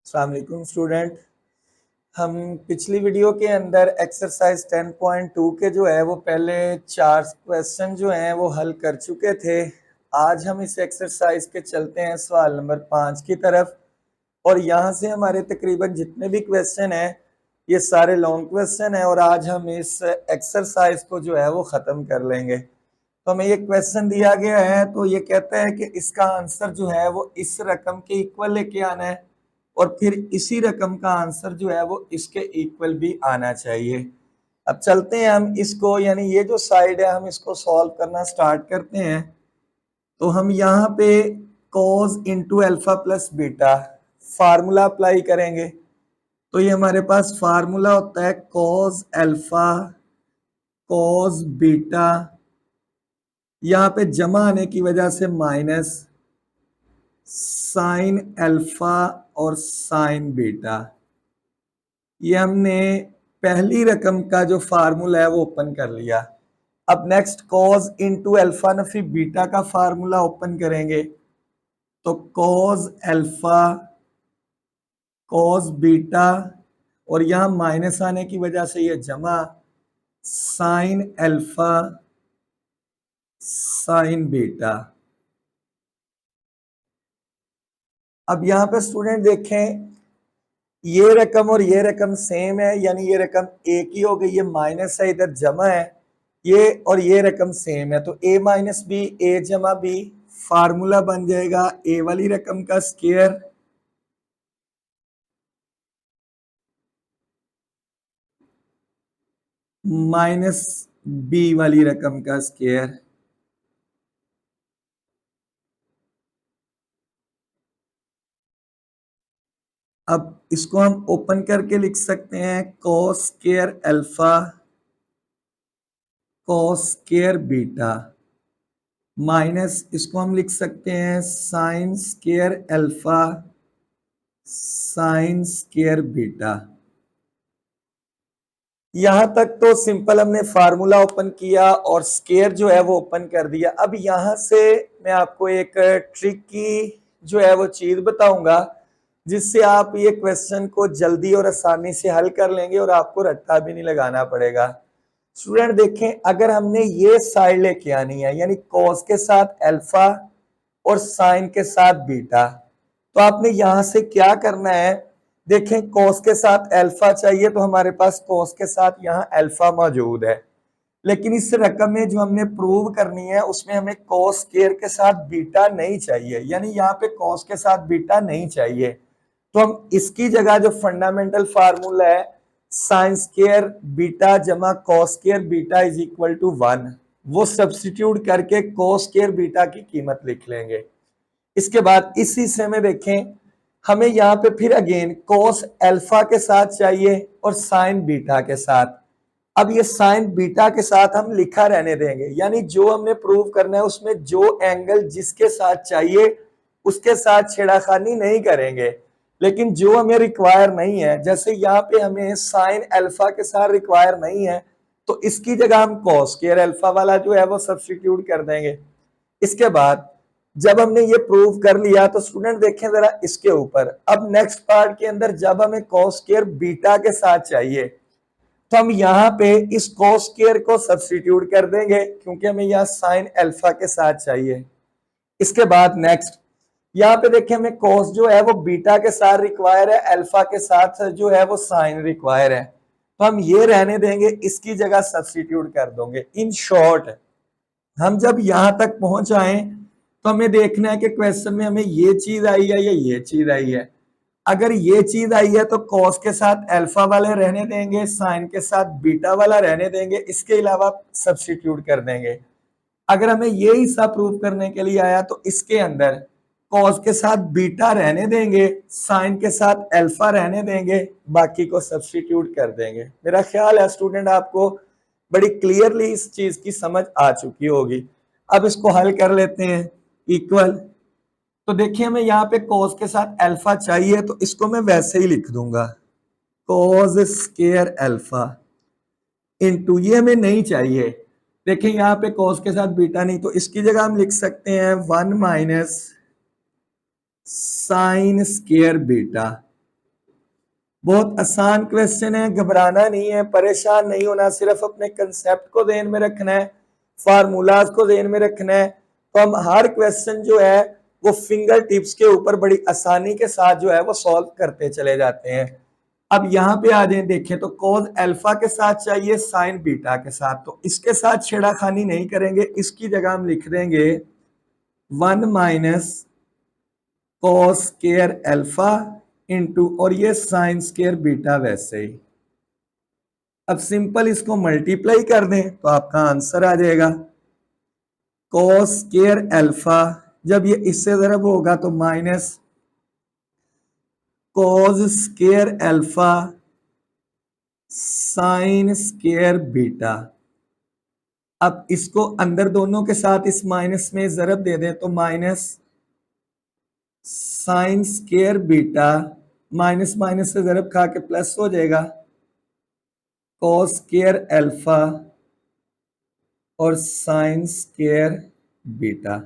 अस्सलाम वालेकुम स्टूडेंट। हम पिछली वीडियो के अंदर एक्सरसाइज 10.2 के जो है वो पहले 4 क्वेश्चन जो हैं वो हल कर चुके थे। आज हम इस एक्सरसाइज के चलते हैं सवाल नंबर 5 की तरफ और यहाँ से हमारे तकरीबन जितने भी क्वेश्चन हैं ये सारे लॉन्ग क्वेश्चन हैं और आज हम इस एक्सरसाइज को जो है वो ख़त्म कर लेंगे। तो हमें ये क्वेश्चन दिया गया है तो ये कहता है कि इसका आंसर जो है वो इस रकम के इक्वल लेके आना है और फिर इसी रकम का आंसर जो है वो इसके इक्वल भी आना चाहिए। अब चलते हैं हम इसको, यानी ये जो साइड है हम इसको सॉल्व करना स्टार्ट करते हैं। तो हम यहाँ पे cause into alpha plus beta formula apply करेंगे। तो ये हमारे पास फार्मूला होता है कॉज अल्फा कॉज बीटा, यहाँ पे जमा आने की वजह से माइनस साइन अल्फा और साइन बीटा। ये हमने पहली रकम का जो फार्मूला है वो ओपन कर लिया। अब नेक्स्ट कॉज इंटू अल्फा नफी बीटा का फार्मूला ओपन करेंगे। तो कॉज अल्फा कॉज बीटा और यहाँ माइनस आने की वजह से ये जमा साइन अल्फा साइन बीटा। अब यहाँ पे स्टूडेंट देखें ये रकम और ये रकम सेम है, यानी ये रकम एक ही हो गई, ये माइनस है इधर जमा है, ये और ये रकम सेम है। तो a माइनस बी ए जमा बी फार्मूला बन जाएगा a वाली रकम का स्क्वायर माइनस बी वाली रकम का स्क्वायर। अब इसको हम ओपन करके लिख सकते हैं cos square alpha cos square beta minus इसको हम लिख सकते हैं sine square alpha sign square beta. यहां तक तो सिंपल, हमने फार्मूला ओपन किया और स्क्वायर जो है वो ओपन कर दिया। अब यहां से मैं आपको एक ट्रिक की जो है वो चीज बताऊंगा जिससे आप ये क्वेश्चन को जल्दी और आसानी से हल कर लेंगे और आपको रट्टा भी नहीं लगाना पड़ेगा। स्टूडेंट देखें, अगर हमने ये साइड लेके आनी है यानी कॉस के साथ अल्फा और साइन के साथ बीटा, तो आपने यहां से क्या करना है, देखें कॉस के साथ अल्फा चाहिए तो हमारे पास कॉस के साथ यहाँ अल्फा मौजूद है, लेकिन इस रकम में जो हमने प्रूव करनी है उसमें हमें कॉस स्क्वायर के साथ बीटा नहीं चाहिए, यानी यहाँ पे कॉस के साथ बीटा नहीं चाहिए। तो हम इसकी जगह जो फंडामेंटल फार्मूला है साइन स्क्वायर बीटा जमा cos square beta is equal to 1, वो सब्स्टिट्यूट करके कॉस स्क्वायर बीटा की कीमत लिख लेंगे। इसके बाद इस हिस्से में देखें हमें यहाँ पे फिर अगेन कॉस अल्फा के साथ चाहिए और साइन बीटा के साथ। अब ये साइन बीटा के साथ हम लिखा रहने देंगे, यानी जो हमने प्रूव करना है उसमें जो एंगल जिसके साथ चाहिए उसके साथ छेड़ाखानी नहीं करेंगे। लेकिन जो हमें रिक्वायर नहीं है, जैसे यहाँ पे हमें साइन अल्फा के साथ रिक्वायर नहीं है तो इसकी जगह हम कॉस स्क्वायर अल्फा वाला जो है वो सब्स्टिट्यूट कर देंगे। इसके बाद जब हमने ये प्रूव कर लिया तो स्टूडेंट देखें जरा इसके ऊपर, अब नेक्स्ट पार्ट के अंदर जब हमें कॉस स्क्वायर बीटा के साथ चाहिए तो हम यहाँ पे इस कॉस स्क्वायर को सब्स्टिट्यूट कर देंगे क्योंकि हमें यहाँ साइन अल्फा के साथ चाहिए। इसके बाद नेक्स्ट यहाँ पे देखें हमें कॉस जो है वो बीटा के साथ रिक्वायर है, अल्फा के साथ जो है वो साइन रिक्वायर है, तो हम ये रहने देंगे, इसकी जगह सब्स्टिट्यूट कर दोगे। इन शॉर्ट हम जब यहां तक पहुंच आए तो हमें देखना है कि क्वेश्चन में हमें ये चीज आई है या ये चीज आई है। अगर ये चीज आई है तो कॉस के साथ अल्फा वाले रहने देंगे, साइन के साथ बीटा वाला रहने देंगे, इसके अलावा सब्स्टिट्यूट कर देंगे। अगर हमें ये हिस्सा प्रूव करने के लिए आया तो इसके अंदर कॉस के साथ बीटा रहने देंगे, साइन के साथ अल्फा रहने देंगे, बाकी को सब्स्टिट्यूट कर देंगे। मेरा ख्याल है स्टूडेंट आपको बड़ी क्लियरली इस चीज की समझ आ चुकी होगी। अब इसको हल कर लेते हैं इक्वल। तो देखिए हमें यहाँ पे कॉस के साथ अल्फा चाहिए तो इसको मैं वैसे ही लिख दूंगा कॉस स्क्वायर अल्फा इनटू, ये हमें नहीं चाहिए, देखिए यहाँ पे कॉस के साथ बीटा नहीं, तो इसकी जगह हम लिख सकते हैं 1 माइनस साइन स्क्वायर बीटा। बहुत आसान क्वेश्चन है, घबराना नहीं है, परेशान नहीं होना, सिर्फ अपने कंसेप्ट को ध्यान में रखना है, फार्मूलाज को ध्यान में रखना है। तो हम हर क्वेश्चन जो है वो फिंगर टिप्स के ऊपर बड़ी आसानी के साथ जो है वो सॉल्व करते चले जाते हैं। अब यहाँ पे आ जाए, देखें तो कॉज अल्फा के साथ चाहिए साइन बीटा के साथ, तो इसके साथ छेड़ाखानी नहीं करेंगे, इसकी जगह हम लिख देंगे 1 minus cos square alpha into, और ये साइन स्क्वायर बीटा वैसे ही। अब सिंपल इसको मल्टीप्लाई कर दें तो आपका आंसर आ जाएगा कॉस स्क्वायर अल्फा, जब ये इससे ज़रब होगा तो minus cos square alpha sign square beta. अब इसको अंदर दोनों के साथ इस माइनस में ज़रब दे दें तो minus sign square beta, minus minus से ज़रब खा के प्लस हो जाएगा कॉस स्क्वायर अल्फा और साइन स्क्वायर बीटा।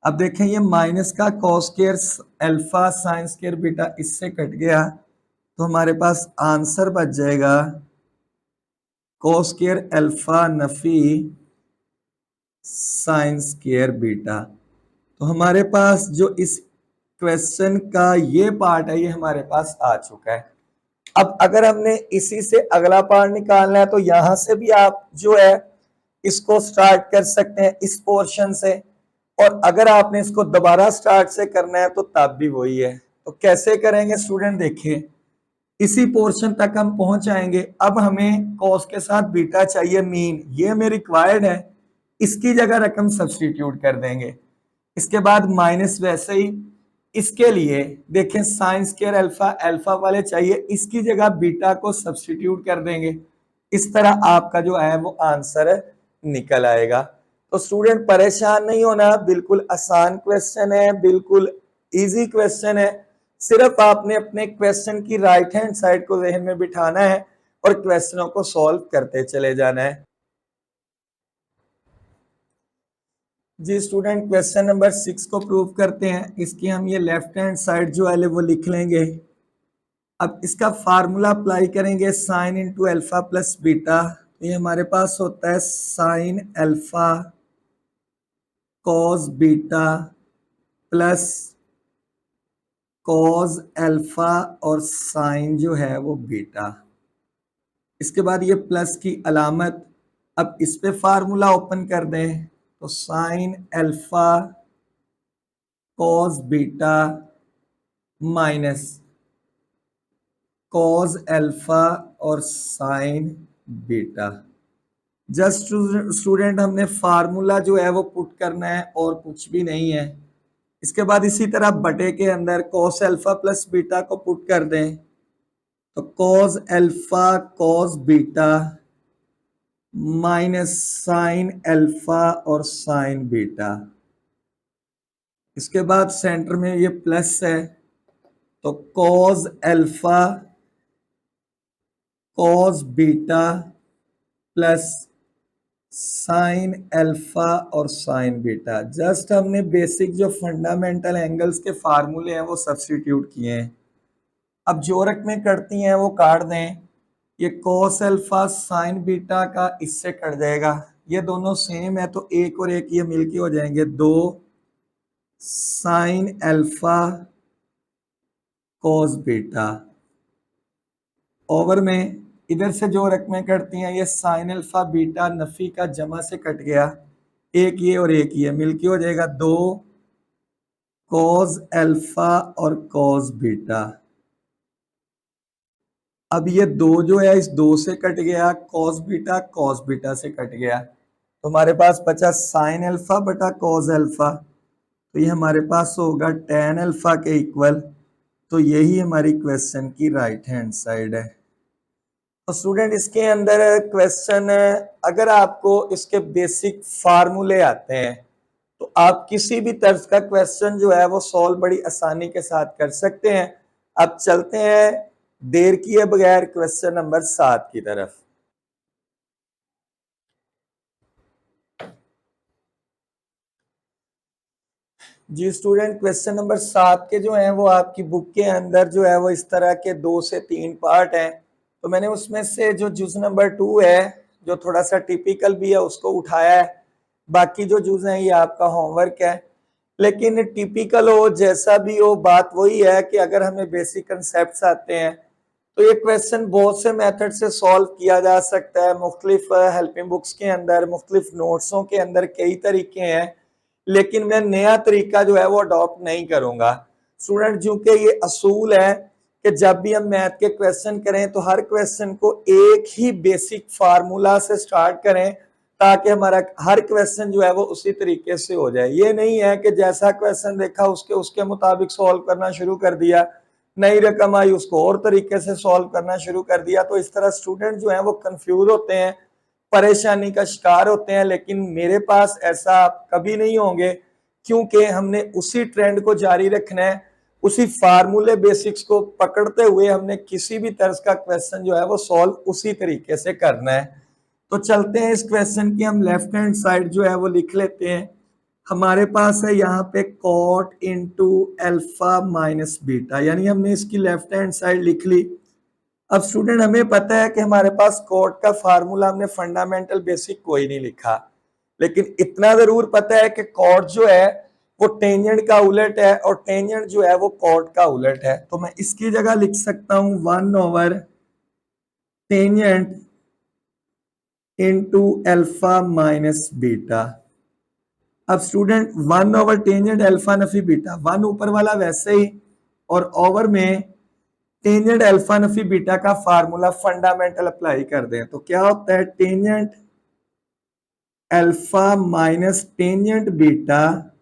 अब देखें ये माइनस का cos square alpha sign square beta इससे कट गया, तो हमारे पास आंसर बच जाएगा cos square alpha Nafi sign square beta. तो हमारे पास जो इस क्वेश्चन का ये पार्ट है ये हमारे पास आ चुका है। अब अगर हमने इसी से अगला पार्ट निकालना है तो यहां से भी आप जो है इसको स्टार्ट कर सकते हैं इस पोर्शन से, और अगर आपने इसको दोबारा स्टार्ट से करना है तो तब भी वही है। तो कैसे करेंगे स्टूडेंट, देखिए इसी पोर्शन तक हम पहुंच आएंगे। अब हमें कॉस के साथ बीटा चाहिए मीन, ये हमें रिक्वायर्ड है, इसकी जगह रकम सब्सटीट्यूट कर देंगे। इसके बाद माइनस वैसे ही, इसके लिए देखें साइन स्क्वायर अल्फा, अल्फा वाले चाहिए, इसकी जगह बीटा को सब्सटीट्यूट कर देंगे। इस तरह आपका जो है वो आंसर निकल आएगा। तो स्टूडेंट परेशान नहीं होना, बिल्कुल आसान क्वेश्चन है, बिल्कुल इजी क्वेश्चन है। सिर्फ आपने अपने क्वेश्चन की राइट हैंड साइड को जहन में बिठाना है और क्वेश्चनों को सॉल्व करते चले जाना है। जी स्टूडेंट, क्वेश्चन नंबर 6 को प्रूव करते हैं। इसकी हम ये लेफ्ट हैंड साइड जो है वो लिख लेंगे। अब इसका फार्मूला अप्लाई करेंगे, sine into alpha plus beta. ये हमारे पास होता है sine alpha cos beta plus cos alpha और साइन जो है वो बीटा। इसके बाद ये प्लस की अलामत, अब इस पे फार्मूला ओपन कर दें तो sine alpha cos beta minus cos alpha और साइन बीटा। जस्ट स्टूडेंट हमने फार्मूला जो है वो पुट करना है और कुछ भी नहीं है। इसके बाद इसी तरह बटे के अंदर कॉस अल्फा प्लस बीटा को पुट कर दें तो cos alpha cos beta minus sine alpha और साइन बीटा। इसके बाद सेंटर में ये प्लस है तो cos alpha cos beta plus sine alpha और साइन बीटा। जस्ट हमने बेसिक जो फंडामेंटल एंगल्स के फार्मूले हैं वो सब्स्टिट्यूट किए हैं। अब जो रकमें कटती हैं वो काट दें। ये कॉस अल्फा साइन बीटा का इससे कट जाएगा, ये दोनों सेम है तो एक और एक ये मिलके हो जाएंगे 2 sine alpha cos beta. Over में इधर से जो रकमें कटती हैं ये साइन अल्फा बीटा नफी का जमा से कट गया, एक ये और एक ये मिलके हो जाएगा 2 कॉस अल्फा और कॉस बीटा। अब ये 2 जो है इस 2 से कट गया, कॉस बीटा से कट गया, तो हमारे पास बचा साइन अल्फा बटा कॉस अल्फा। तो ये हमारे पास होगा टेन अल्फा के इक्वल। तो यही हमारी क्वेश्चन की राइट हैंड साइड है। तो स्टूडेंट इसके अंदर क्वेश्चन, अगर आपको इसके बेसिक फार्मूले आते हैं तो आप किसी भी तर्ज का क्वेश्चन जो है वो सॉल्व बड़ी आसानी के साथ कर सकते हैं। अब चलते हैं देर किए बगैर क्वेश्चन नंबर 7 की तरफ। जी स्टूडेंट, क्वेश्चन नंबर 7 के जो हैं वो आपकी बुक के अंदर जो है वो इस तरह के 2 से 3 पार्ट हैं। तो मैंने उसमें से जो जुज नंबर 2 है, जो थोड़ा सा टिपिकल भी है, उसको उठाया है। बाकी जो जुज हैं ये आपका होमवर्क है। लेकिन टिपिकल हो जैसा भी हो, बात वही है कि अगर हमें बेसिक कंसेप्ट आते हैं तो ये क्वेश्चन बहुत से मेथड से सॉल्व किया जा सकता है। मुख्तलिफ हेल्पिंग बुक्स के अंदर, मुख्तलिफ नोट्सों के अंदर कई तरीके हैं, लेकिन मैं नया तरीका जो है वो अडॉप्ट नहीं करूंगा स्टूडेंट। क्योंकि ये असूल है कि जब भी हम मैथ के क्वेश्चन करें तो हर क्वेश्चन को एक ही बेसिक फार्मूला से स्टार्ट करें, ताकि हमारा हर क्वेश्चन जो है वो उसी तरीके से हो जाए। ये नहीं है कि जैसा क्वेश्चन देखा उसके उसके मुताबिक सॉल्व करना शुरू कर दिया, नई रकम आई उसको और तरीके से सॉल्व करना शुरू कर दिया। तो इस तरह स्टूडेंट जो है वो कंफ्यूज होते हैं, परेशानी का शिकार होते हैं। लेकिन मेरे पास ऐसा कभी नहीं होंगे, क्योंकि हमने उसी ट्रेंड को जारी रखना है, उसी फार्मूले बेसिक्स को पकड़ते हुए हमने किसी भी तर्ज का क्वेश्चन जो है वो सॉल्व उसी तरीके से करना है। तो चलते हैं इस क्वेश्चन की हम लेफ्ट हैंड साइड जो है वो लिख लेते हैं। हमारे पास है यहाँ पे cot into alpha minus beta, यानी हमने इसकी लेफ्ट हैंड साइड लिख ली। अब स्टूडेंट हमें पता है कि हमारे पास कॉट का फार्मूला, हमने फंडामेंटल बेसिक कोई नहीं लिखा, लेकिन इतना जरूर पता है कि कॉट जो है वो टेंजेंट का उलट है और टेंजेंट जो है वो कॉट का उलट है। तो मैं इसकी जगह लिख सकता हूं 1 over tangent into alpha minus beta. अब स्टूडेंट 1 ओवर टेंजेंट अल्फा नफी बीटा, 1 ऊपर वाला वैसे ही, और ओवर में टेंजेंट अल्फा नफी बीटा का फार्मूला फंडामेंटल अप्लाई कर दें तो क्या होता है, tangent alpha minus tangent beta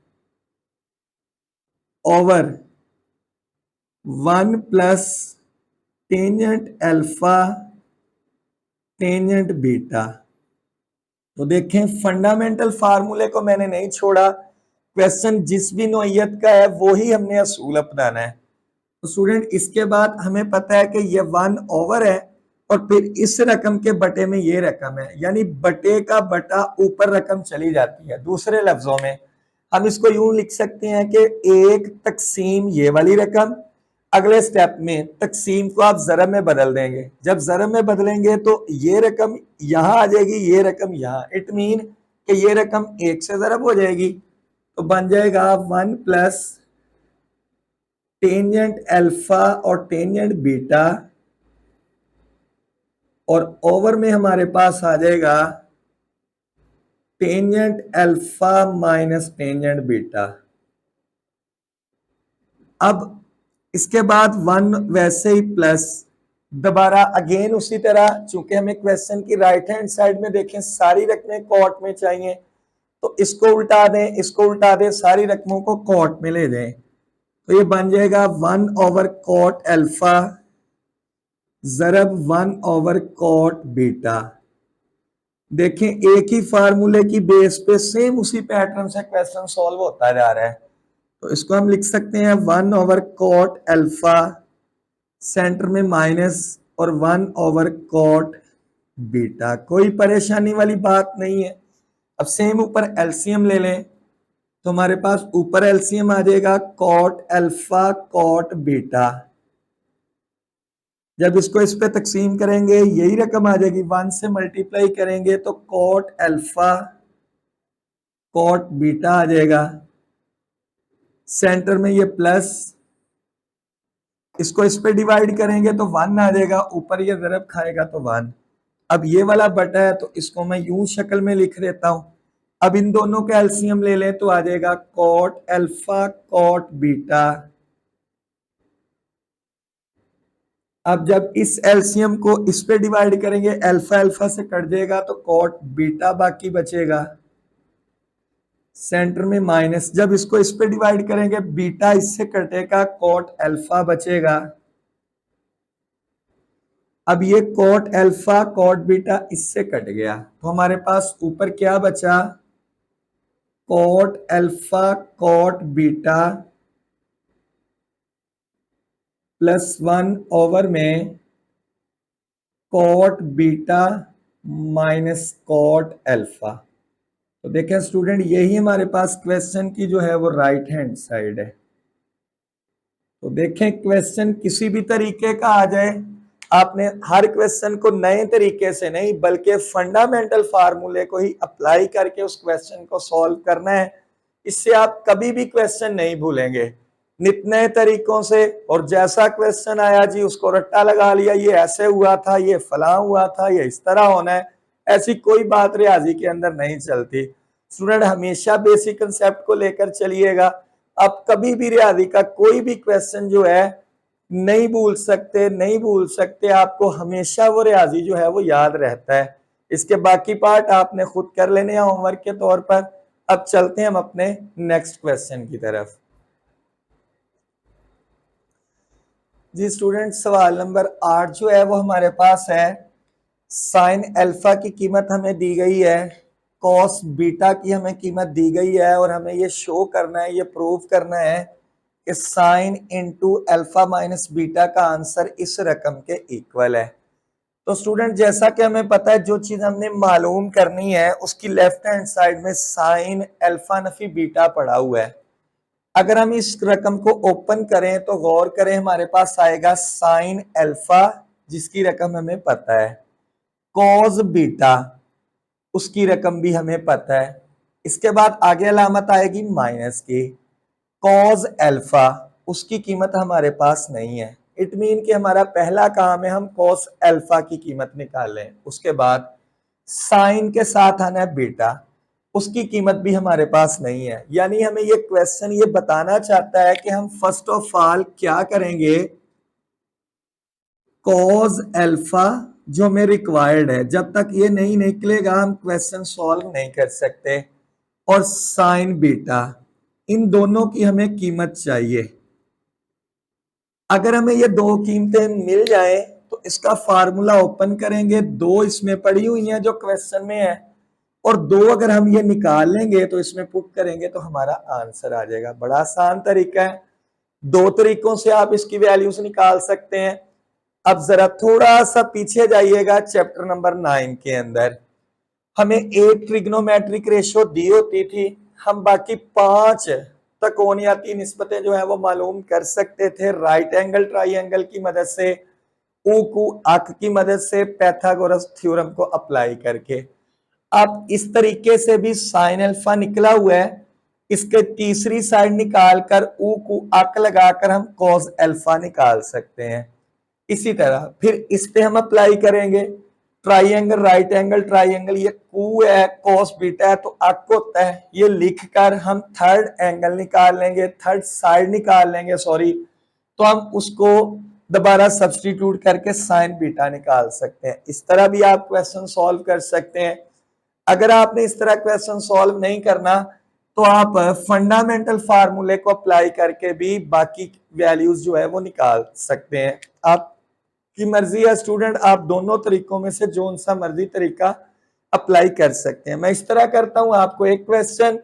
over 1 plus tangent alpha tangent beta. तो देखें, फंडामेंटल फार्मूले को मैंने नहीं छोड़ा, क्वेश्चन जिस भी नोयत का है वो ही हमने असूल अपनाना है। तो स्टूडेंट इसके बाद हमें पता है कि ये 1 ओवर है और फिर इस रकम के बटे में ये रकम है, यानी बटे का बटा ऊपर रकम चली जाती है। दूसरे लफ्जों में हम इसको यूं लिख सकते हैं कि 1 तकसीम ये वाली रकम, अगले स्टेप में तकसीम को आप जरब में बदल देंगे। जब जरब में बदलेंगे तो ये रकम यहां आ जाएगी, ये रकम यहां, इट मीन कि ये रकम 1 से जरब हो जाएगी। तो बन जाएगा 1 प्लस टेंजेंट अल्फा और टेंजेंट बीटा, और ओवर में हमारे पास आ जाएगा tangent alpha minus tangent beta. अब इसके बाद 1 वैसे ही प्लस, दोबारा अगेन उसी तरह, चूंकि हमें क्वेश्चन की राइट हैंड साइड में देखें सारी रकमें कॉट में चाहिए, तो इसको उल्टा दें, इसको उल्टा दें, सारी रकमों को कॉट में ले दें। तो ये बन जाएगा 1 ओवर कॉट अल्फा जरब 1 ओवर कॉट बीटा। देखें एक ही फार्मूले की बेस पे सेम उसी पैटर्न से क्वेश्चन सॉल्व होता जा रहा है। तो इसको हम लिख सकते हैं 1 ओवर कॉट अल्फा, सेंटर में माइनस, और 1 ओवर कॉट बीटा। कोई परेशानी वाली बात नहीं है। अब सेम ऊपर एलसीएम ले लें तो हमारे पास ऊपर एलसीएम आ जाएगा कॉट अल्फा कॉट बीटा। जब इसको इस पे तकसीम करेंगे यही रकम आ जाएगी, 1 से मल्टीप्लाई करेंगे तो कॉट अल्फा कॉट बीटा आ जाएगा। सेंटर में ये प्लस, इसको इस पे डिवाइड करेंगे तो 1 आ जाएगा, ऊपर ये जरब खाएगा तो 1। अब ये वाला बटा है तो इसको मैं यूं शक्ल में लिख देता हूं। अब इन दोनों का एलसीएम ले लें तो आ जाएगा कॉट अल्फा कॉट बीटा। अब जब इस एलसीएम को इस पे डिवाइड करेंगे, अल्फा अल्फा से कट जाएगा तो कॉट बीटा बाकी बचेगा, सेंटर में माइनस। जब इसको इस पे डिवाइड करेंगे बीटा इससे कटेगा, कॉट अल्फा बचेगा। अब ये कॉट अल्फा कॉट बीटा इससे कट गया तो हमारे पास ऊपर क्या बचा, cot alpha cot beta plus 1 over में cot beta minus cot alpha. तो देखें स्टूडेंट, यही हमारे पास क्वेश्चन की जो है वो राइट हैंड साइड है। तो देखें क्वेश्चन किसी भी तरीके का आ जाए, आपने हर क्वेश्चन को नए तरीके से नहीं बल्कि फंडामेंटल फार्मूले को ही अप्लाई करके उस क्वेश्चन को सॉल्व करना है। इससे आप कभी भी क्वेश्चन नहीं भूलेंगे, नित नए तरीकों से। और जैसा क्वेश्चन आया जी उसको रट्टा लगा लिया, ये ऐसे हुआ था, ये फलां हुआ था, ये इस तरह होना है, ऐसी कोई बात रियाजी के अंदर नहीं चलती। स्टूडेंट हमेशा बेसिक कंसेप्ट को लेकर चलिएगा। आप कभी भी रियाजी का कोई भी क्वेश्चन जो है नहीं भूल सकते, नहीं भूल सकते, आपको हमेशा वो रियाजी जो है वो याद रहता है। इसके बाकी पार्ट आपने खुद कर लेने हैं होमवर्क के तौर पर। अब चलते हैं हम अपने नेक्स्ट क्वेश्चन की तरफ। जी स्टूडेंट, सवाल नंबर 8 जो है वो हमारे पास है, साइन अल्फा की कीमत हमें दी गई है, कॉस बीटा की हमें कीमत दी गई है, और हमें ये शो करना है, ये प्रूव करना है कि sine into alpha minus beta का आंसर इस रकम के इक्वल है। तो स्टूडेंट जैसा कि हमें पता है, जो चीज हमने मालूम करनी है उसकी लेफ्ट हैंड साइड में साइन अल्फा नफी बीटा पड़ा हुआ है। अगर हम इस रकम को ओपन करें तो गौर करें, हमारे पास आएगा साइन अल्फा जिसकी रकम हमें पता है, कॉस बीटा उसकी रकम भी हमें पता है। इसके बाद आगे अलामत आएगी माइनस की, कॉस अल्फा उसकी कीमत हमारे पास नहीं है। इट मीन कि हमारा पहला काम है हम कॉस अल्फा की कीमत निकालें। उसके बाद साइन के साथ आना है बीटा, उसकी कीमत भी हमारे पास नहीं है। यानी हमें ये क्वेश्चन ये बताना चाहता है कि हम फर्स्ट ऑफ ऑल क्या करेंगे, कॉस अल्फा जो हमें रिक्वायर्ड है, जब तक ये नहीं निकलेगा हम क्वेश्चन सॉल्व नहीं कर सकते, और साइन बीटा, इन दोनों की हमें कीमत चाहिए। अगर हमें ये दो कीमतें मिल जाए तो इसका फार्मूला ओपन करेंगे, दो इसमें पड़ी हुई हैं जो क्वेश्चन में है, और दो अगर हम ये निकाल लेंगे तो इसमें पुट करेंगे तो हमारा आंसर आ जाएगा। बड़ा आसान तरीका है, दो तरीकों से आप इसकी वैल्यूज निकाल सकते हैं। अब जरा थोड़ा सा पीछे जाइएगा, चैप्टर नंबर 9 के अंदर हमें एक ट्रिग्नोमेट्रिक रेशियो दी होती थी, हम बाकी 5 त्रिकोणीय निस्बतें जो है वो मालूम कर सकते थे राइट एंगल ट्राइंगल की मदद से, ऊ कु अक की मदद से, पैथागोरस थ्योरम को अप्लाई करके। अब इस तरीके से भी साइन अल्फा निकला हुआ है, इसके तीसरी साइड निकालकर ऊ कु अक लगाकर हम कॉस अल्फा निकाल सकते हैं। इसी तरह फिर इस पे हम अप्लाई करेंगे, ट्राइंगल राइट एंगल ट्राइंगल, ये कू है, कॉस बीटा है तो अक होता है, ये लिखकर हम थर्ड एंगल निकाल लेंगे, थर्ड साइड निकाल लेंगे सॉरी, तो हम उसको दोबारा सब्स्टिट्यूट करके साइन बीटा निकाल सकते हैं। इस तरह भी आप क्वेश्चन सॉल्व कर सकते हैं। अगर आपने इस तरह क्वेश्चन सॉल्व नहीं करना तो आप फंडामेंटल फार्मूले को अप्लाई करके भी बाकी वैल्यूज जो है वो निकाल सकते हैं। आपकी मर्जी है स्टूडेंट, आप दोनों तरीकों में से जो सा मर्जी तरीका अप्लाई कर सकते हैं। मैं इस तरह करता हूं, आपको एक क्वेश्चन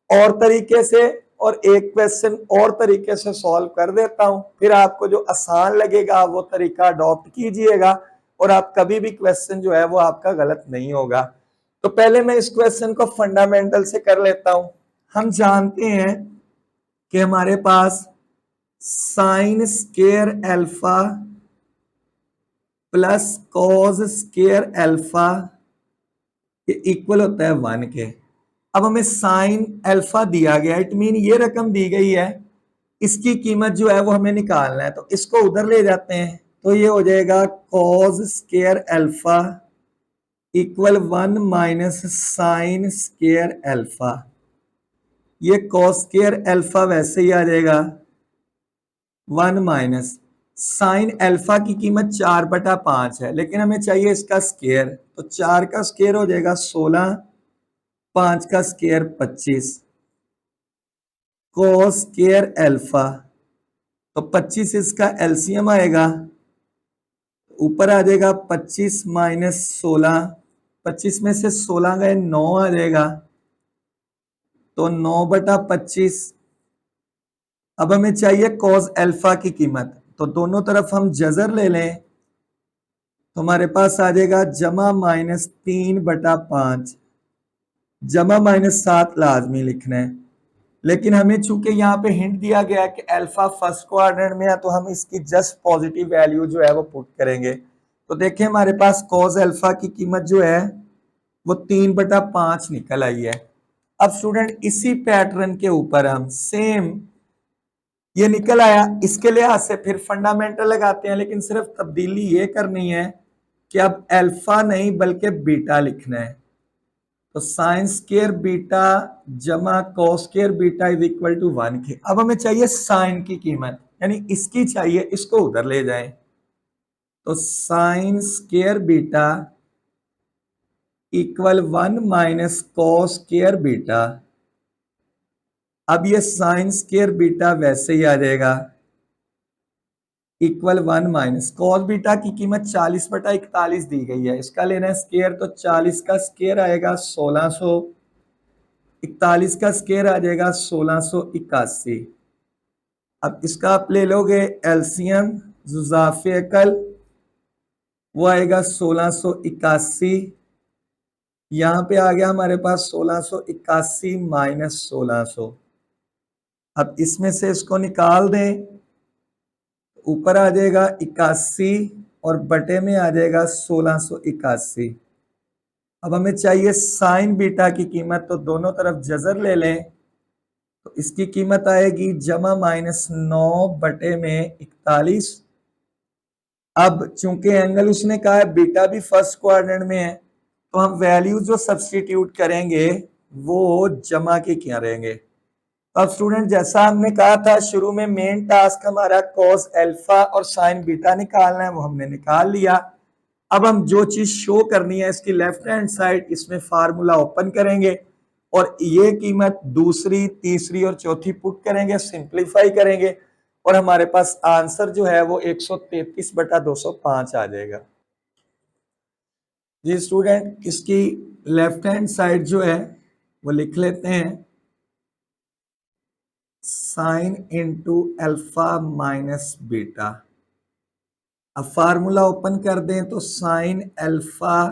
और तरीके से और एक क्वेश्चन और तरीके से सॉल्व कर देता हूं, फिर आपको जो आसान लगेगा वो तरीका अडॉप्ट कीजिएगा और आप कभी भी क्वेश्चन जो है वो आपका गलत नहीं होगा। तो पहले मैं इस क्वेश्चन को फंडामेंटल से कर लेता हूं। हम जानते हैं कि हमारे पास sine square alpha plus cos square alpha equal होता है 1 के। अब हमें साइन अल्फा दिया गया, इट मीन ये रकम दी गई है, इसकी कीमत जो है वो हमें निकालना है, तो इसको उधर ले जाते हैं, तो ये हो जाएगा cos square alpha equal 1 minus sign square alpha. ये कॉस स्केयर अल्फा वैसे ही आ जाएगा 1 माइनस साइन अल्फा की कीमत 4/5 है, लेकिन हमें चाहिए इसका स्केयर, तो 4 का स्केयर हो जाएगा 16, 5 का स्केयर 25, कॉस स्केयर अल्फा, तो 25 इसका एलसीएम आएगा, ऊपर आ जाएगा 25 माइनस 16, 25 में से 16 गए 9 आ जाएगा, तो 9/25। अब हमें चाहिए कॉस अल्फा की कीमत, तो दोनों तरफ हम जजर ले लें, तो हमारे पास आ जाएगा जमा माइनस 3/5, जमा -7 लाजमी लिखना है। लेकिन हमें चूंकि यहाँ पे हिंट दिया गया है कि अल्फा फर्स्ट क्वाड्रेंट में है, तो हम इसकी जस्ट पॉजिटिव वैल्यू जो है वो पुट करेंगे। तो देखें हमारे पास कॉस अल्फा की कीमत जो है वो 3/5 निकल आई है। अब स्टूडेंट इसी पैटर्न के ऊपर हम सेम ये निकल आया, इसके लिहाज से फिर फंडामेंटल लगाते हैं, लेकिन सिर्फ तब्दीली ये करनी है कि अब अल्फा नहीं बल्कि बीटा लिखना है। तो साइन स्केयर बीटा जमा cos square beta is equal to 1 के। अब हमें चाहिए साइन की कीमत, यानी इसकी चाहिए, इसको उधर ले जाएं। तो sine square beta equal 1 minus cos square beta. अब ये साइन स्केयर बीटा वैसे ही आ जाएगा इक्वल 1 माइनस कॉस बीटा की कीमत 40/41 दी गई है, इसका लेना है स्केयर, तो 40 का स्केयर आएगा 1600, 41 का स्केयर आ जाएगा 1681। अब इसका आप ले लोगे एलसीएम जुजाफे अकल, वो आएगा 1681। यहां पे आ गया हमारे पास 1681 माइनस 1600। अब इसमें से इसको निकाल दें, ऊपर आ जाएगा 81 और बटे में आ जाएगा 1681। अब हमें चाहिए साइन बीटा की कीमत, तो दोनों तरफ जजर ले लें, तो इसकी कीमत आएगी जमा -9 बटे में 41। अब चूंकि एंगल उसने कहा है बीटा भी फर्स्ट क्वाड्रेंट में है, तो हम वैल्यू जो सब्स्टिट्यूट करेंगे वो जमा की करेंगे। अब स्टूडेंट जैसा हमने कहा था शुरू में, मेन टास्क हमारा कॉस अल्फा और साइन बीटा निकालना है, वो हमने निकाल लिया। अब हम जो चीज शो करनी है इसकी लेफ्ट हैंड साइड, इसमें फार्मूला ओपन करेंगे और ये कीमत दूसरी, तीसरी और चौथी पुट करेंगे, सिंप्लीफाई करेंगे और हमारे पास आंसर जो है वो 133/205 आ जाएगा। जी स्टूडेंट, इसकी लेफ्ट हैंड साइड जो है वो लिख लेते हैं, sine into alpha minus beta. अब फार्मूला ओपन कर दें तो sine alpha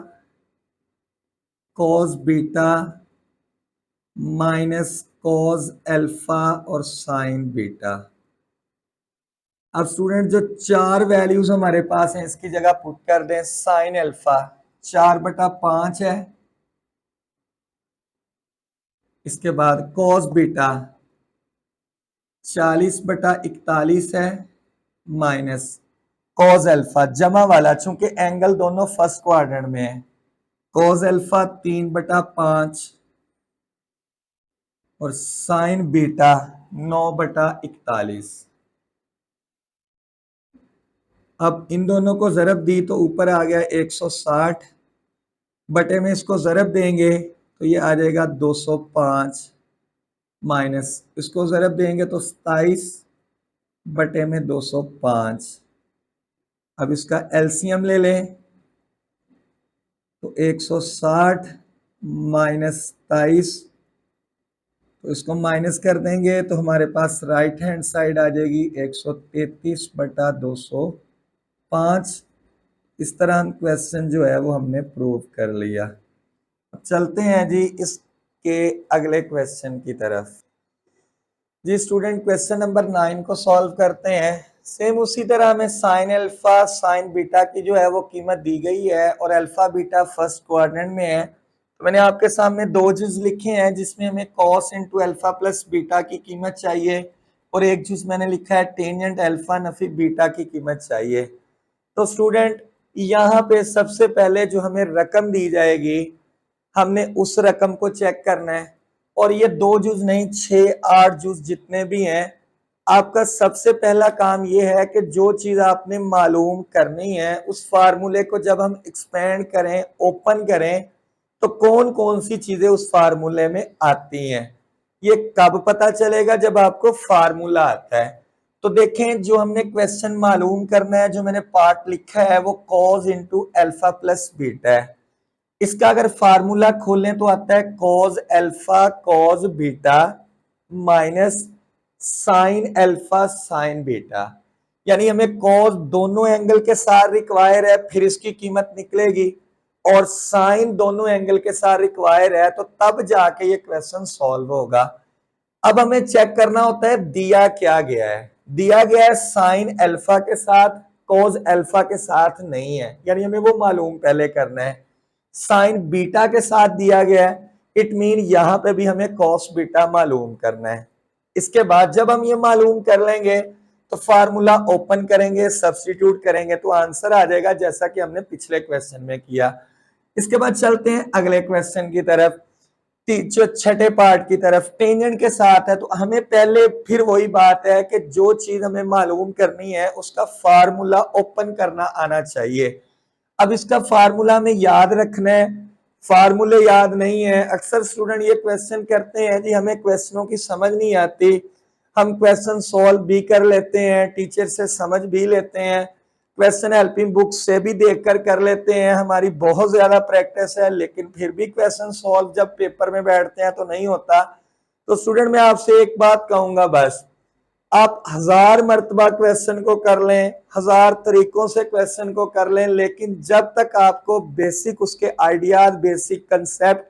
cos beta minus cos alpha और साइन बीटा। अब स्टूडेंट जो चार वैल्यूज हमारे पास हैं इसकी जगह पुट कर दें, साइन अल्फा 4/5 है, इसके बाद कॉस बीटा 40/41 है, माइनस कॉस अल्फा जमा वाला, चूंकि एंगल दोनों फर्स्ट क्वाड्रेंट में है, कॉस अल्फा 3/5 और साइन बीटा 9/41। अब इन दोनों को जरब दी तो ऊपर आ गया 160, बटे में इसको जरब देंगे तो ये आ जाएगा 205, माइनस इसको जरब देंगे तो 27 बटे में 205। अब इसका एलसीएम ले लें तो 160 माइनस 27, तो इसको माइनस कर देंगे तो हमारे पास राइट हैंड साइड आ जाएगी 133/205। इस तरह हम क्वेश्चन जो है वो हमने प्रूव कर लिया। अब चलते हैं जी इसके अगले क्वेश्चन की तरफ। जी स्टूडेंट, क्वेश्चन नंबर 9 को सॉल्व करते हैं। सेम उसी तरह हमें साइन अल्फा साइन बीटा की जो है वो कीमत दी गई है और अल्फा बीटा फर्स्ट क्वाड्रेंट में है। तो मैंने आपके सामने दो जुज लिखे हैं जिसमें हमें cos into alpha plus beta की कीमत चाहिए और एक जुज मैंने लिखा है टेंजेंट अल्फा नफी बीटा की कीमत चाहिए। तो स्टूडेंट यहाँ पे सबसे पहले जो हमें रकम दी जाएगी हमने उस रकम को चेक करना है, और ये दो जुज नहीं 6-8 जुज जितने भी हैं, आपका सबसे पहला काम ये है कि जो चीज आपने मालूम करनी है उस फार्मूले को जब हम एक्सपेंड करें, ओपन करें, तो कौन कौन सी चीजें उस फार्मूले में आती हैं। ये कब पता चलेगा? जब आपको फार्मूला आता है। तो देखें जो हमने क्वेश्चन मालूम करना है, जो मैंने पार्ट लिखा है वो cause into alpha plus beta है। इसका अगर फार्मूला खोलें तो आता है cause alpha cos beta minus sine alpha sign beta, यानी हमें कॉज दोनों एंगल के साथ रिक्वायर है, फिर इसकी कीमत निकलेगी और साइन दोनों एंगल के साथ रिक्वायर है, तो तब जाके ये क्वेश्चन सॉल्व होगा। अब हमें चेक करना होता है दिया क्या गया है। दिया गया है साइन अल्फा के साथ, कॉस अल्फा के साथ नहीं है, यानी हमें वो मालूम पहले करना है। साइन बीटा के साथ दिया गया है, इट मीन यहां पे भी हमें कॉस बीटा मालूम करना है। इसके बाद जब हम ये मालूम कर लेंगे तो फार्मूला ओपन करेंगे, सब्स्टिट्यूट करेंगे तो आंसर आ जाएगा, जैसा कि हमने पिछले क्वेश्चन में किया। इसके बाद चलते हैं अगले क्वेश्चन की तरफ, जो छठे पार्ट की तरफ। टेंजेंट के साथ है तो हमें पहले फिर वही बात है कि जो चीज हमें मालूम करनी है उसका फार्मूला ओपन करना आना चाहिए। अब इसका फार्मूला हमें याद रखना है, फार्मूले याद नहीं है। अक्सर स्टूडेंट ये क्वेश्चन करते हैं जी हमें क्वेश्चनों की समझ नहीं आती, हम क्वेश्चन सॉल्व भी कर लेते हैं, टीचर से समझ भी लेते हैं, क्वेश्चन हेल्पिंग बुक से भी देखकर कर लेते हैं, हमारी बहुत ज्यादा प्रैक्टिस है, लेकिन फिर भी क्वेश्चन सॉल्व जब पेपर में बैठते हैं तो नहीं होता। तो स्टूडेंट मैं आपसे एक बात कहूंगा, बस आप 1000 मर्तबा क्वेश्चन को कर लें, 1000 तरीकों से क्वेश्चन को कर लें, लेकिन जब तक आपको बेसिक उसके आइडियाज, बेसिक कंसेप्ट,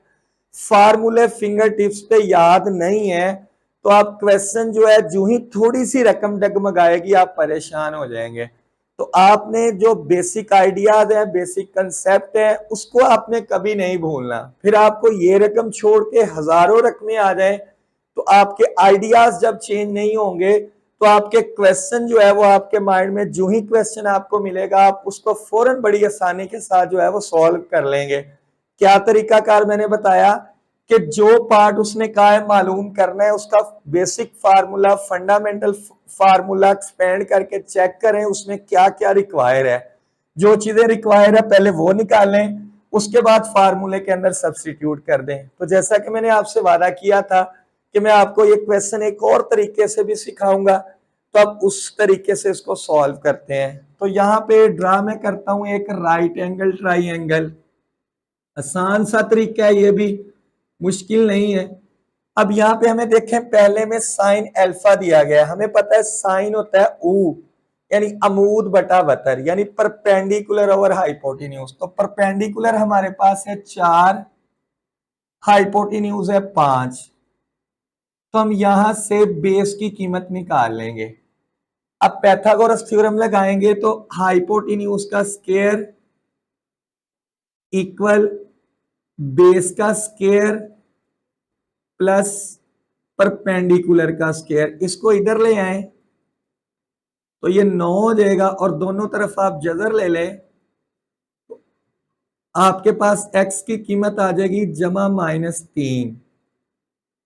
फार्मूले फिंगर टिप्स पे याद नहीं है तो आप क्वेश्चन जो है जो ही थोड़ी सी रकम डगमगाएगी आप परेशान हो जाएंगे। तो आपने जो बेसिक आइडियाज है, बेसिक कंसेप्ट है, उसको आपने कभी नहीं भूलना। फिर आपको ये रकम छोड़ के हजारों रकमें आ जाए तो आपके आइडियाज जब चेंज नहीं होंगे तो आपके क्वेश्चन जो है वो आपके माइंड में जो ही क्वेश्चन आपको मिलेगा आप उसको फौरन बड़ी आसानी के साथ जो है वो सॉल्व कर लेंगे। क्या तरीकाकार मैंने बताया कि जो पार्ट उसने कहा है मालूम करना है उसका basic formula, fundamental formula expand करके चेक करें उसमें क्या क्या रिक्वायर है। जो चीजें रिक्वायर है पहले वो निकालें, उसके बाद फार्मूले के अंदर सब्स्टिट्यूट कर दें। तो जैसा कि मैंने आपसे वादा किया था कि मैं आपको ये क्वेश्चन एक और तरीके से भी सिखाऊंगा, तो अब उस तरीके से इसको सॉल्व करते हैं। तो यहाँ पे ड्रा मैं करता हूं एक राइट एंगल ट्राइंगल, आसान सा तरीका है, ये भी मुश्किल नहीं है। अब यहाँ पे हमें देखें पहले में साइन अल्फा दिया गया है, हमें पता है साइन होता है ऊ, यानी अमूद बटा वतर, यानी परपेंडिकुलर ओवर हाइपोटेन्यूज। तो परपेंडिकुलर हमारे पास है 4, हाइपोटेन्यूज है 5, तो हम यहां से बेस की कीमत निकाल लेंगे। अब पैथागोरस थ्योरम लगाएंगे तो हाइपोटेन्यूज का स्क्वायर इक्वल बेस का स्क्वायर प्लस परपेंडिकुलर का स्क्वायर। इसको इधर ले आए तो ये 9 हो जाएगा और दोनों तरफ आप जजर ले लें तो आपके पास x की कीमत आ जाएगी जमा -3,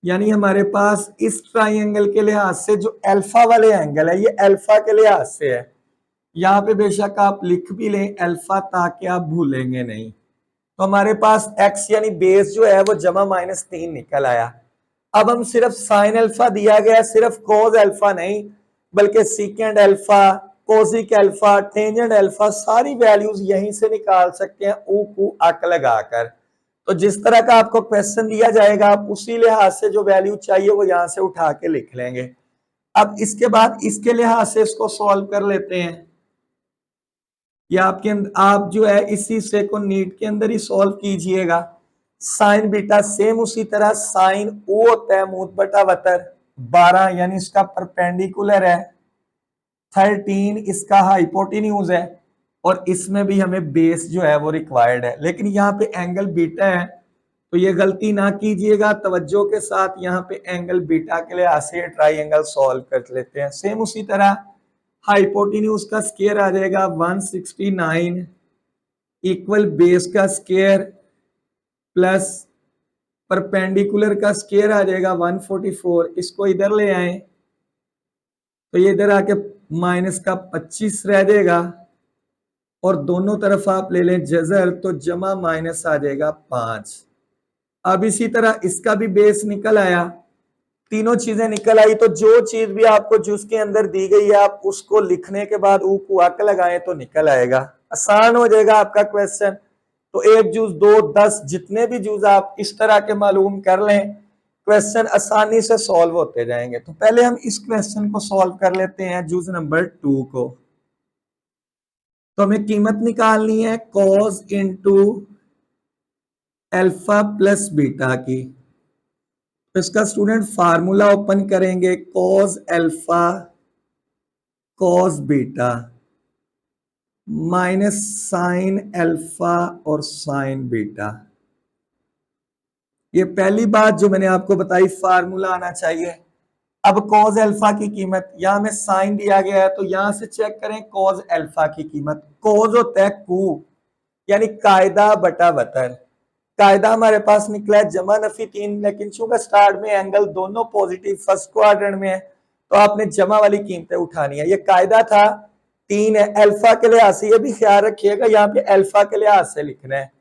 यानी हमारे पास इस ट्राइंगल के लिहाज से जो अल्फा वाले एंगल है ये अल्फा के लिहाज से है। यहाँ पे बेशक आप लिख भी लें अल्फा ताकि आप भूलेंगे नहीं। तो हमारे पास x यानी बेस जो है वो जमा -3 निकल आया। अब हम सिर्फ साइन अल्फा दिया गया, सिर्फ कोस अल्फा नहीं बल्कि सीकेंड alpha, cosec alpha, tangent alpha, सारी वैल्यूज यहीं से निकाल सकते हैं ऊ को अक लगाकर। तो जिस तरह का आपको क्वेश्चन दिया जाएगा आप उसी लिहाज से जो वैल्यू चाहिए वो यहां से उठा के लिख लेंगे। अब इसके बाद इसके लिहाज से इसको सॉल्व कर लेते हैं, या आपके आप जो है इसी हिस्से को नीट के अंदर ही सॉल्व कीजिएगा। साइन बीटा सेम उसी तरह, साइन ओ होता है मूत बटा वतर 12, यानी इसका परपेंडिकुलर है 13, इसका हाइपोटेन्यूज है और इसमें भी हमें बेस जो है वो रिक्वायर्ड है, लेकिन यहाँ पे एंगल बीटा है तो ये गलती ना कीजिएगा, तवज्जो के साथ यहाँ पे एंगल बीटा के लिए ऐसे ट्राइंगल सॉल्व कर लेते हैं। सेम उसी तरह हाइपोटेन्यूज का स्क्वायर आ जाएगा 169 इक्वल बेस का स्क्वायर प्लस परपेंडिकुलर का स्क्वायर आ जाएगा 144। इसको इधर ले आए तो ये इधर आके माइनस का 25 रह जाएगा और दोनों तरफ आप ले लें जजर तो जमा माइनस आ जाएगा 5। अब इसी तरह इसका भी बेस निकल आया, तीनों चीजें निकल आई। तो जो चीज भी आपको जूस के अंदर दी गई है आप उसको लिखने के बाद ऊ को अक लगाएं तो निकल आएगा, आसान हो जाएगा आपका क्वेश्चन। तो 1 जूस 2 10 जितने भी जूस आप इस तरह के मालूम कर लें क्वेश्चन आसानी से सॉल्व होते जाएंगे। तो पहले हम इस क्वेश्चन को सॉल्व कर लेते हैं जूस नंबर 2 को। तो हमें कीमत निकालनी है cos into alpha plus beta की। तो इसका स्टूडेंट फार्मूला ओपन करेंगे, cos alpha cos beta minus sine alpha और साइन बीटा। ये पहली बात जो मैंने आपको बताई, फार्मूला आना चाहिए। अब कॉस अल्फा की कीमत, यहां में साइन दिया गया है तो यहां से चेक करें कॉस अल्फा की कीमत। कॉस होता है कू, यानी कायदा बटा वतर। कायदा हमारे पास निकला है जमा नफी 3, लेकिन चूंकि स्टार्ट में एंगल दोनों पॉजिटिव फर्स्ट क्वाड्रेंट में है तो आपने जमा वाली कीमतें उठानी है। ये कायदा था 3 है, अल्फा के लिहाज से, ये भी ख्याल रखिएगा यहाँ पे अल्फा के लिहाज से लिखना है।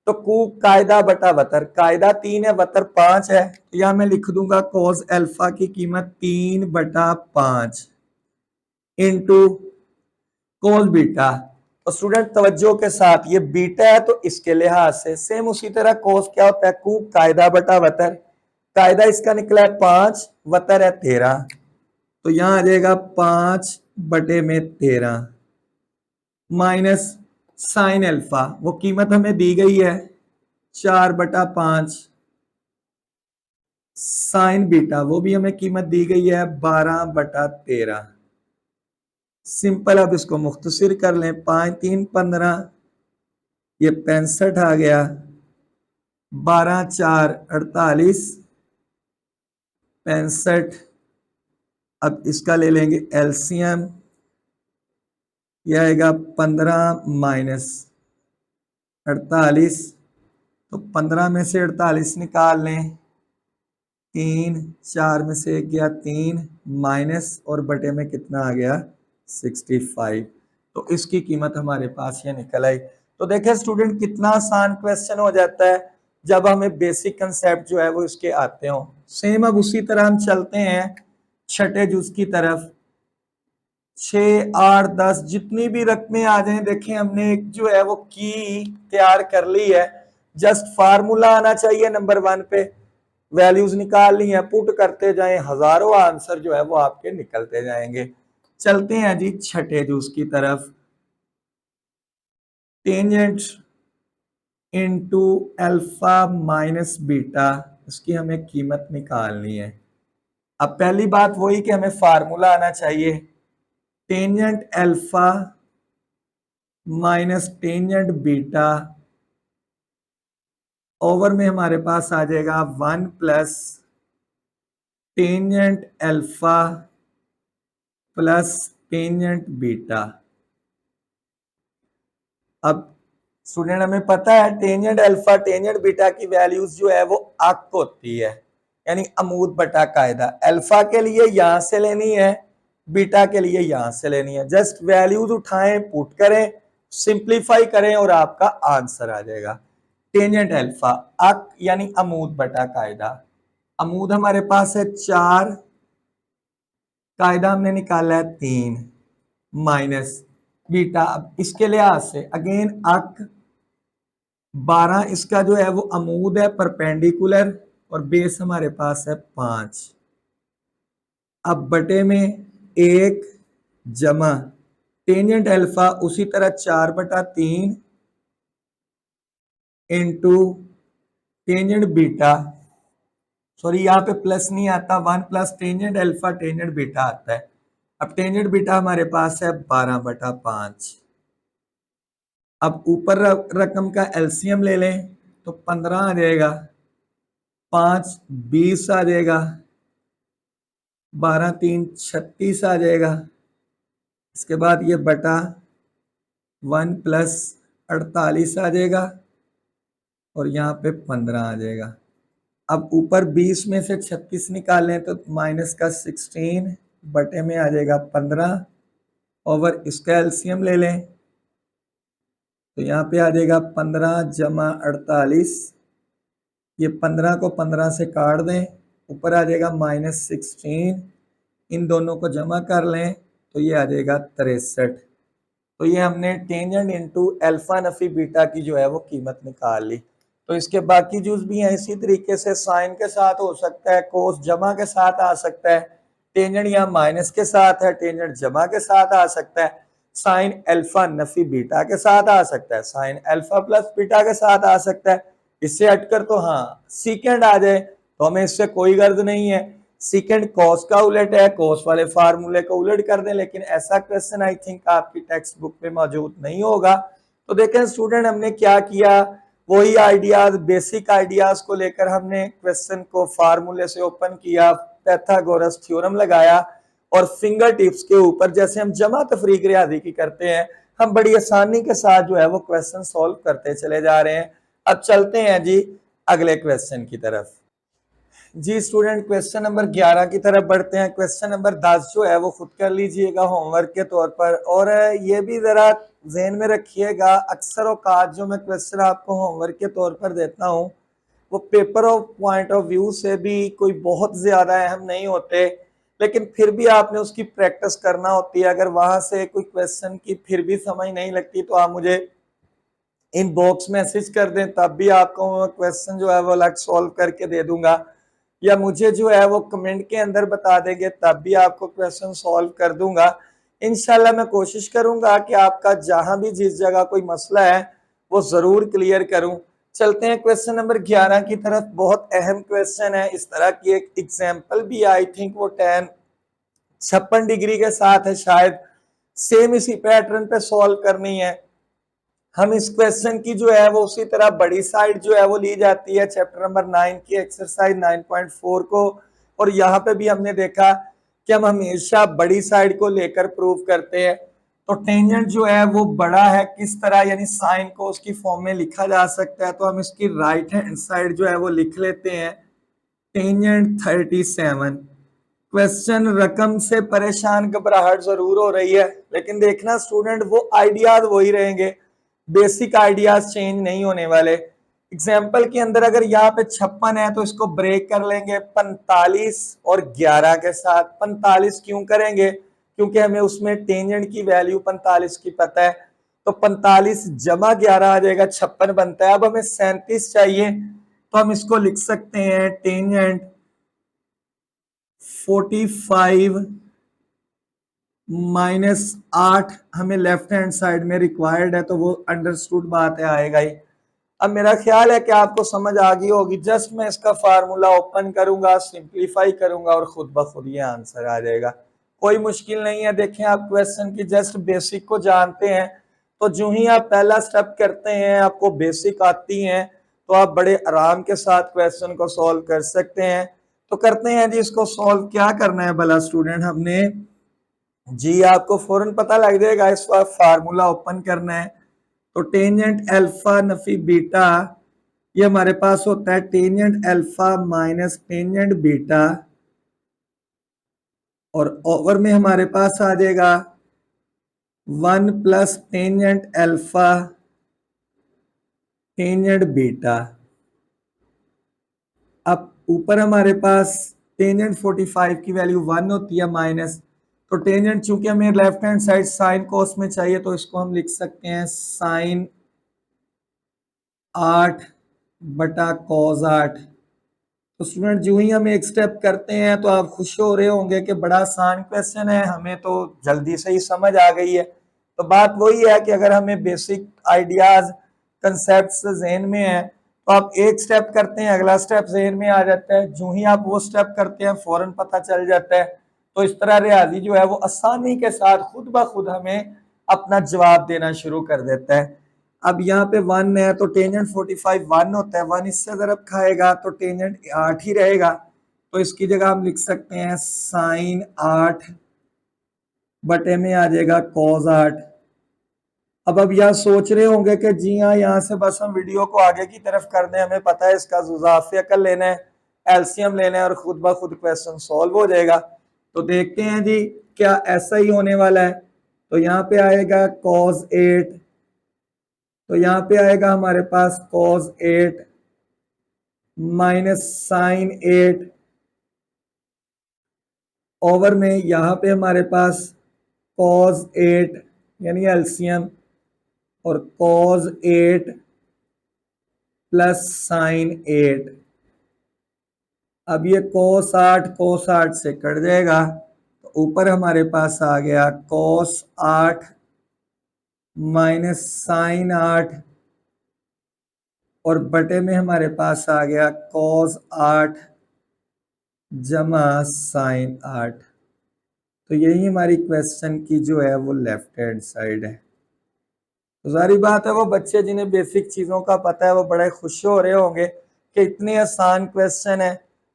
तो कू कायदा बटा वतर, कायदा 3 है, वतर 5 है, तो यहां मैं लिख दूंगा कॉस अल्फा की कीमत 3/5 इंटू कॉस बीटा। तो स्टूडेंट तवज्जो के साथ, ये बीटा है तो इसके लिहाज से सेम उसी तरह कॉस क्या होता है, कू कायदा बटा वतर। कायदा इसका निकला है 5, वतर है 13, तो यहां आ जाएगा 5/13 माइनस साइन अल्फा, वो कीमत हमें दी गई है 4/5, साइन बीटा वो भी हमें कीमत दी गई है 12/13। सिंपल, अब इसको मुख्तसर कर लें, 5 3 15, ये 65 आ गया, 12 4 48, 65। अब इसका ले लेंगे एलसीएम, यह आएगा 15 माइनस 48, तो 15 में से 48 निकाल लें, 3 4 में से 1 गया 3 माइनस और बटे में कितना आ गया 65। तो इसकी कीमत हमारे पास ये निकल आई। तो देखें स्टूडेंट कितना आसान क्वेश्चन हो जाता है जब हमें बेसिक कंसेप्ट जो है वो इसके आते हो। सेम अब उसी तरह हम चलते हैं छठे जुज की तरफ। 6 8 10 जितनी भी रकमें आ जाएं, देखें हमने एक जो है वो की तैयार कर ली है। जस्ट फार्मूला आना चाहिए नंबर 1 पे, वैल्यूज निकालनी है, पुट करते जाएं, हजारों आंसर जो है वो आपके निकलते जाएंगे। चलते हैं जी छठे जूस की तरफ। Tangent into alpha minus beta, इसकी हमें कीमत निकालनी है। अब पहली बात वही कि हमें फार्मूला आना चाहिए, tangent alpha minus tangent beta over में हमारे पास आ जाएगा 1 plus tangent alpha plus tangent beta. अब स्टूडेंट हमें पता है टेंजेंट अल्फा टेंजेंट बीटा की वैल्यूज जो है वो अक होती है, यानी अमूद बटा कायदा। अल्फा के लिए यहां से लेनी है, बीटा के लिए यहां से लेनी है। जस्ट वैल्यूज उठाएं, पुट करें, सिंप्लीफाई करें और आपका आंसर आ जाएगा। टेंजेंट अल्फा अक यानी अमूद बटा कायदा। अमूद हमारे पास है 4, कायदा हमने निकाला है 3 माइनस बीटा। अब इसके लिहाज से अगेन अक 12, इसका जो है वो अमूद है परपेंडिकुलर और बेस हमारे पास है 5। अब बटे में 1 जमा टेंजेंट अल्फा उसी तरह 4/3 इंटू टेंजेंट बीटा, सॉरी यहाँ पे प्लस नहीं आता, 1 plus tangent alpha tangent beta आता है। अब टेंजेंट बीटा हमारे पास है 12/5। अब ऊपर रकम का एलसीएम ले लें तो 15 आ जाएगा, 5 20 आ जाएगा, 12 3 36 आ जाएगा। इसके बाद ये बटा 1 प्लस 48 आ जाएगा और यहाँ पे 15 आ जाएगा। अब ऊपर 20 में से 36 निकालें तो माइनस का 16 बटे में आ जाएगा 15 ओवर इसका एलसीएम ले लें तो यहाँ पे आ जाएगा 15 जमा 48, ये 15 को 15 से काट दें, ऊपर आ जाएगा -16, इन दोनों को जमा कर लें तो ये आ जाएगा 63। तो ये हमने टेंजेंट इनटू अल्फा नफी बीटा की जो है वो कीमत निकाल ली। तो इसके बाकी जूस भी हैं इसी तरीके से, साइन के साथ हो सकता है, कोस जमा के साथ आ सकता है, टेंजेंट यहाँ माइनस के साथ है, टेंजेंट जमा के साथ आ सकता है, साइन अल्फा नफी बीटा के साथ आ सकता है, साइन अल्फा प्लस बीटा के साथ आ सकता है, इससे हटकर तो हाँ सीकेंड आ जाए तो हमें इससे कोई गर्ज नहीं है। सीकेंड कॉस का उलट है, कॉस वाले फार्मूले को उलट कर दें, लेकिन ऐसा क्वेश्चन आई थिंक आपकी टेक्स्ट बुक में मौजूद नहीं होगा। तो देखें स्टूडेंट, हमने क्या किया, वही आइडियाज, बेसिक आइडियाज को लेकर हमने क्वेश्चन को फार्मूले से ओपन किया, पैथागोरस थ्योरम लगाया और फिंगर टिप्स के ऊपर जैसे हम जमा तफरीक रियाजी की करते हैं, हम बड़ी आसानी के साथ जो है वो क्वेश्चन सॉल्व करते चले जा रहे हैं। अब चलते हैं जी अगले क्वेश्चन की तरफ। जी स्टूडेंट, क्वेश्चन नंबर 11 की तरफ बढ़ते हैं। क्वेश्चन नंबर 10 जो है वो खुद कर लीजिएगा होमवर्क के तौर पर, और ये भी जरा ज़हन में रखिएगा, अक्सर औकात जो मैं क्वेश्चन आपको होमवर्क के तौर पर देता हूँ वो paper of point of view से भी कोई बहुत ज़्यादा अहम नहीं होते, लेकिन फिर भी आपने उसकी प्रैक्टिस करना होती है। अगर वहाँ से कोई क्वेश्चन की फिर भी समझ नहीं लगती तो आप मुझे इनबॉक्स मैसेज कर दें, तब भी आपको क्वेश्चन जो है वो अलग सॉल्व करके दे दूंगा, या मुझे जो है वो कमेंट के अंदर बता देंगे तब भी आपको क्वेश्चन सॉल्व कर दूंगा। इंशाल्लाह मैं कोशिश करूंगा कि आपका जहां भी जिस जगह कोई मसला है वो जरूर क्लियर करूं। चलते हैं क्वेश्चन नंबर 11 की तरफ। बहुत अहम क्वेश्चन है, इस तरह की एक एग्जाम्पल भी आई थिंक वो 56 डिग्री के साथ है, शायद सेम इसी पैटर्न पे सॉल्व करनी है। हम इस क्वेश्चन की जो है वो उसी तरह बड़ी साइड जो है वो ली जाती है चैप्टर नंबर 9 की एक्सरसाइज 9.4 को, और यहाँ पे भी हमने देखा कि हम हमेशा बड़ी साइड को लेकर प्रूव करते हैं। तो टेंजेंट जो है वो बड़ा है, किस तरह, यानी साइन को उसकी फॉर्म में लिखा जा सकता है, तो हम इसकी राइट हैंड साइड जो है वो लिख लेते हैं टेंजेंट 37। क्वेश्चन रकम से परेशान घबराहट जरूर हो रही है, लेकिन देखना स्टूडेंट वो आइडियाज वही रहेंगे, बेसिक आइडियाज चेंज नहीं होने वाले। एग्जाम्पल के अंदर अगर यहाँ पे 56 है तो इसको ब्रेक कर लेंगे 45 और 11 के साथ। 45 क्यों करेंगे, क्योंकि हमें उसमें टेंजेंट की वैल्यू 45 की पता है, तो 45 जमा 11 आ जाएगा, 56 बनता है। अब हमें 37 चाहिए, तो हम इसको लिख सकते हैं टेंजेंट 45 -8 हमें लेफ्ट हैंड साइड में रिक्वायर्ड है, तो वो अंडरस्टूड बात है, आएगा ही। अब मेरा ख्याल है कि आपको समझ आ गई होगी। जस्ट मैं इसका फार्मूला ओपन करूंगा, सिंप्लीफाई करूंगा और खुद ब खुद ये आंसर आ जाएगा। कोई मुश्किल नहीं है। देखें, आप क्वेश्चन की जस्ट बेसिक को जानते हैं, तो जो ही आप पहला स्टेप करते हैं, आपको बेसिक आती हैं, तो आप बड़े आराम के साथ क्वेश्चन को सॉल्व कर सकते हैं। तो करते हैं जी इसको सॉल्व। क्या करना है भला स्टूडेंट, हमने जी आपको फौरन पता लग जाएगा, इस बार फार्मूला ओपन करना है। तो टेंजेंट अल्फा नफी बीटा, ये हमारे पास होता है tangent alpha minus tangent beta, और ओवर में हमारे पास आ जाएगा 1 plus tangent alpha tangent beta. अब ऊपर हमारे पास टेंजेंट 45 की वैल्यू 1 होती है माइनस, तो टेंजेंट चूंकि हमें left hand side sine cos में चाहिए, तो इसको हम लिख सकते हैं साइन 8 बटा कॉस 8। तो स्टूडेंट जो ही हम एक स्टेप करते हैं तो आप खुश हो रहे होंगे कि बड़ा आसान क्वेश्चन है, हमें तो जल्दी से ही समझ आ गई है। तो बात वही है कि अगर हमें बेसिक आइडियाज कंसेप्ट जहन में है तो आप एक स्टेप करते हैं, अगला स्टेप जहन में आ जाता है, जो ही आप वो स्टेप करते हैं फौरन पता चल जाता है। तो इस तरह रियाजी जो है वो आसानी के साथ खुद ब खुद हमें अपना जवाब देना शुरू कर देता है। अब यहाँ पे 1 है तो टेंजेंट 45 1 होता है, 1 इससे ज़रब खाएगा तो टेंजेंट 8 ही रहेगा, तो इसकी जगह हम लिख सकते हैं साइन 8 बटे में आ जाएगा कॉस 8। अब यहाँ सोच रहे होंगे कि जी हाँ, यहाँ से बस हम वीडियो को आगे की तरफ कर दें, हमें पता है इसका जुज़ाफ़िया कर लेना है, एलसीएम लेना है और खुद ब खुद क्वेश्चन सॉल्व हो जाएगा। तो देखते हैं जी क्या ऐसा ही होने वाला है। तो यहाँ पे आएगा cos 8, तो यहाँ पे आएगा हमारे पास cos 8 माइनस साइन 8 ओवर में यहाँ पे हमारे पास cos 8 यानी एलसीएम और cos 8 प्लस साइन 8। अब ये cos 8 से कट जाएगा, तो ऊपर हमारे पास आ गया cos 8 माइनस साइन 8 और बटे में हमारे पास आ गया cos 8 जमा sin 8। तो यही हमारी क्वेश्चन की जो है वो लेफ्ट हैंड साइड है। तो जारी बात है वो बच्चे जिन्हें बेसिक चीज़ों का पता है वो बड़े खुश हो रहे होंगे कि इतने आसान क्वेश्चन है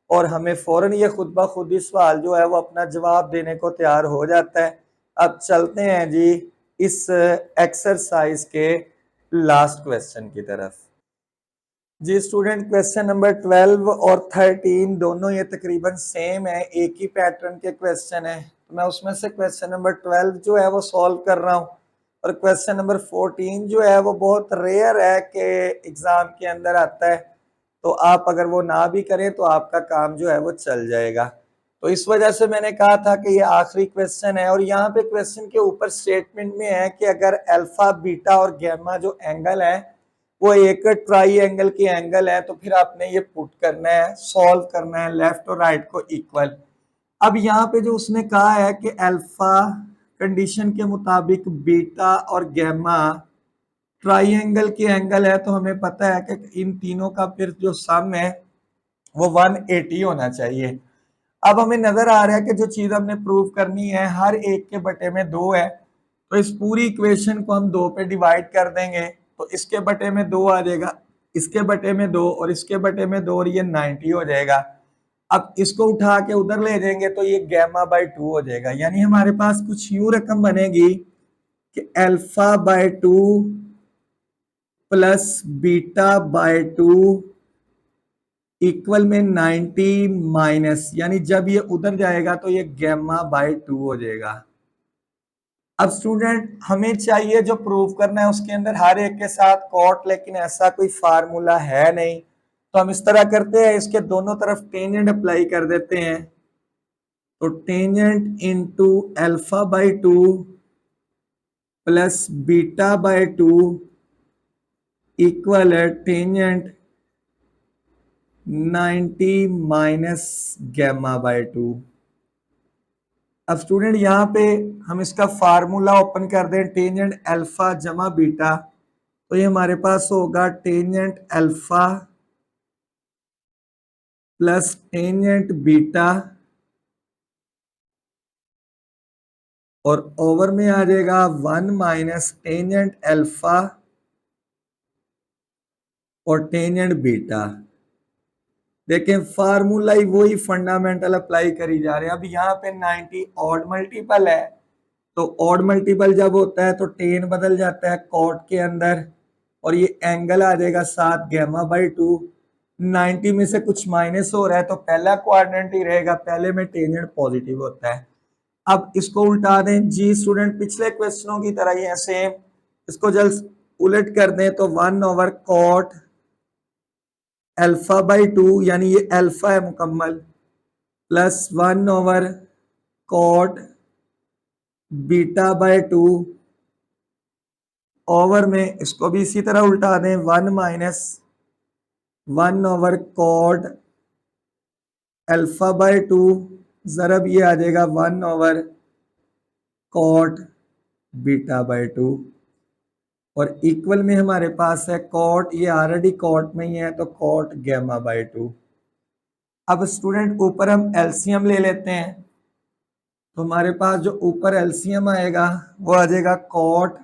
और हमें फ़ौरन ये खुद ब खुद ही सवाल जो है वो अपना जवाब देने को तैयार हो जाता है। अब चलते हैं जी इस एक्सरसाइज के लास्ट क्वेश्चन की तरफ। जी स्टूडेंट, क्वेश्चन नंबर 12 और 13 दोनों ये तकरीबन सेम है, एक ही पैटर्न के क्वेश्चन है। तो मैं उसमें से क्वेश्चन नंबर 12 जो है वो सॉल्व कर रहा हूँ और क्वेश्चन नंबर 14 जो है वो बहुत रेयर है कि एग्जाम के अंदर आता है, तो आप अगर वो ना भी करें तो आपका काम जो है वो चल जाएगा। तो इस वजह से मैंने कहा था कि ये आखिरी क्वेश्चन है और यहाँ पे क्वेश्चन के ऊपर स्टेटमेंट में है कि अगर अल्फा बीटा और गैमा जो एंगल है वो एक ट्राइंगल के एंगल है, तो फिर आपने ये पुट करना है, सॉल्व करना है लेफ्ट और राइट को इक्वल। अब यहाँ पे जो उसने कहा है कि अल्फा कंडीशन के मुताबिक बीटा और गैमा ट्राइंगल के एंगल है, तो हमें पता है कि इन तीनों का फिर जो सम है वो 180 होना चाहिए। अब हमें नजर आ रहा है कि जो चीज हमने प्रूव करनी है हर एक के बटे में 2 है, तो इस पूरी इक्वेशन को हम 2 पे डिवाइड कर देंगे, तो इसके बटे में 2 आ जाएगा, इसके बटे में 2 और इसके बटे में 2 और ये 90 हो जाएगा। अब इसको उठा के उधर ले जाएंगे तो ये गैमा बाई 2 हो जाएगा, यानी हमारे पास कुछ यूं रकम बनेगी कि alpha by 2 plus beta by 2 equal में 90 माइनस, यानी जब ये उधर जाएगा तो ये गैमा बाय 2 हो जाएगा। अब स्टूडेंट हमें चाहिए जो प्रूव करना है उसके अंदर हर एक के साथ कॉट, लेकिन ऐसा कोई फार्मूला है नहीं, तो हम इस तरह करते हैं, इसके दोनों तरफ टेंजेंट अप्लाई कर देते हैं। तो tangent into alpha by 2 plus beta by 2 equal है टेंजेंट 90 माइनस गैमा बाय 2। अब स्टूडेंट यहाँ पे हम इसका फार्मूला ओपन कर दें, टेंजेंट अल्फा जमा बीटा, तो ये हमारे पास होगा tangent alpha plus tangent beta और ओवर में आ जाएगा 1 माइनस टेंजेंट अल्फा और टेंजेंट बीटा। देखें फार्मूला ही वही फंडामेंटल अप्लाई करी जा रहे हैं। अब यहाँ पे 90 ऑड मल्टीपल है, तो ऑड मल्टीपल जब होता है तो टेन बदल जाता है कॉट के अंदर और ये एंगल आ जाएगा 7 गैमा बाई 2। 90 में से कुछ माइनस हो रहा है तो पहला क्वाड्रेंट ही रहेगा, पहले में टेंजेंट पॉजिटिव होता है। अब इसको उल्टा दें जी स्टूडेंट, पिछले क्वेश्चनों की तरह ही है सेम, इसको जल्द उलट कर दें तो 1 ओवर कॉट अल्फा बाई 2, यानी ये अल्फा है मुकम्मल, plus 1 over cot beta by 2 over में इसको भी इसी तरह उल्टा दें 1 minus 1 over cot alpha by 2 जरब ये आ जाएगा 1 ओवर कॉट बीटा बाय 2 और इक्वल में हमारे पास है कॉट, ये ऑलरेडी कॉट में ही है तो कॉट गैमा बाय 2। अब स्टूडेंट ऊपर हम एलसीएम ले लेते हैं, तो हमारे पास जो ऊपर एलसीएम आएगा वो आ जाएगा कॉट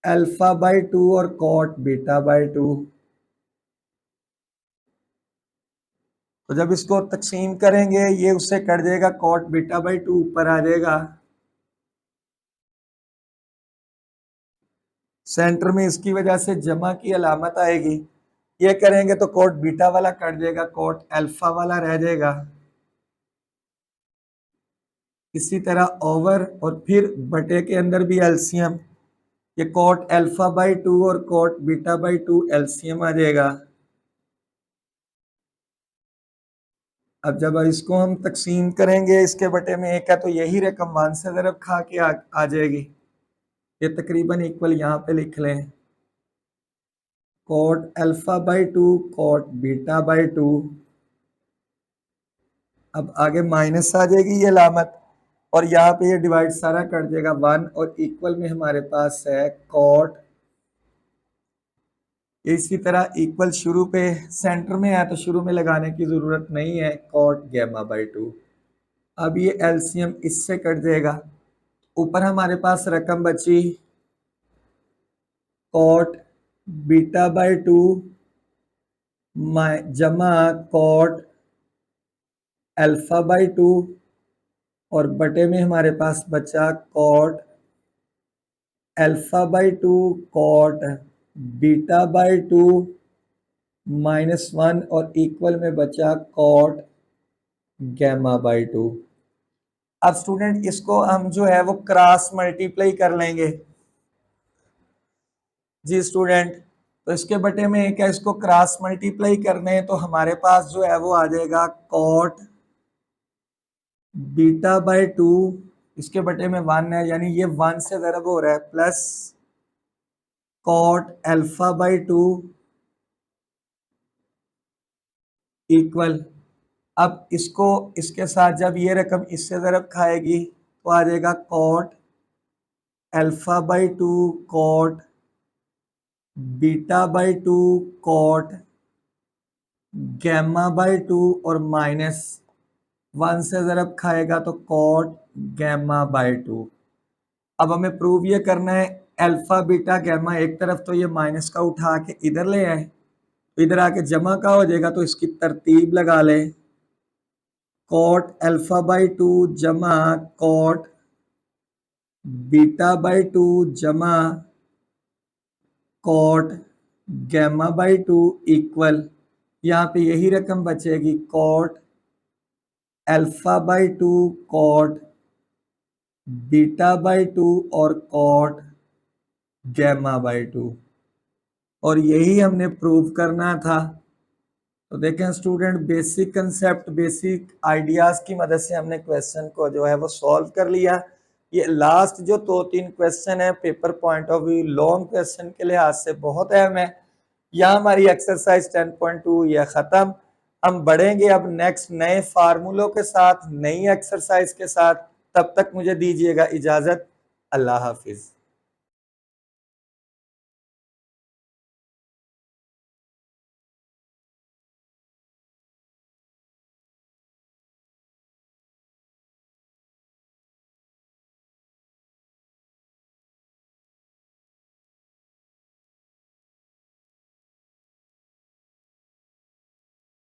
अल्फा बाय 2 और कॉट बीटा बाय 2। तो जब इसको तकसीम करेंगे ये उससे कट जाएगा, कॉट बीटा बाई 2 ऊपर आ जाएगा, सेंटर में इसकी वजह से जमा की अलामत आएगी, ये करेंगे तो कॉट बीटा वाला कट जाएगा, कॉट अल्फा वाला रह जाएगा। इसी तरह ओवर और फिर बटे के अंदर भी एलसीएम, ये कॉट अल्फा बाई 2 और कॉट बीटा बाई 2 एलसीएम आ जाएगा। अब जब इसको हम तकसीम करेंगे इसके बटे में एक है तो यही रकम 1 से ज़रब खा के आ जाएगी, ये तकरीबन इक्वल यहाँ पे लिख लें, cot alpha by 2 cot beta by 2। अब आगे माइनस आ जाएगी ये अलामत और यहाँ पे ये डिवाइड सारा कर देगा 1 और इक्वल में हमारे पास है कॉट इसी तरह इक्वल शुरू पे सेंटर में है तो शुरू में लगाने की जरूरत नहीं है, कॉट गैमा बाई 2। अब ये एलसीएम इससे कट जाएगा, ऊपर हमारे पास रकम बची कॉट बीटा बाई 2 जमा कॉट अल्फा बाई 2 और बटे में हमारे पास बचा cot alpha by 2 cot beta by 2 -1 और इक्वल में बचा कॉट गैमा बाई 2। अब स्टूडेंट इसको हम जो है वो क्रॉस मल्टीप्लाई कर लेंगे जी स्टूडेंट। तो इसके बटे में क्या इसको क्रॉस मल्टीप्लाई करने हैं तो हमारे पास जो है वो आ जाएगा कॉट बीटा बाई 2, इसके बटे में 1 है यानी ये 1 से ज़रब हो रहा है, plus cot alpha by 2 equal. अब इसको इसके साथ जब ये रकम इससे ज़रब खाएगी तो आ जाएगा cot alpha by 2 cot beta by 2 cot gamma by 2 और -1 से ज़रब खाएगा तो कॉट गैमा बाई 2। अब हमें प्रूव ये करना है अल्फा बीटा गैमा एक तरफ तो ये माइनस का उठा के इधर ले आए, तो इधर आके जमा का हो जाएगा, तो इसकी तरतीब लगा ले कॉट अल्फा बाई 2 जमा कॉट बीटा बाई 2 जमा कॉट गैमा बाई 2 इक्वल। यहाँ पे यही रकम बचेगी cot alpha by 2 cot beta by 2 और कॉट गैमा बाई 2, और यही हमने प्रूव करना था। तो देखें student, basic concept basic ideas की मदद से हमने क्वेश्चन को जो है वो सॉल्व कर लिया। ये लास्ट जो 2-3 क्वेश्चन है paper point of view long question के लिहाज से बहुत अहम है। यहाँ हमारी एक्सरसाइज 10.2 यह ख़त्म। हम बढ़ेंगे अब नेक्स्ट नए फार्मूलों के साथ, नई एक्सरसाइज के साथ। तब तक मुझे दीजिएगा इजाज़त। अल्लाह हाफिज़।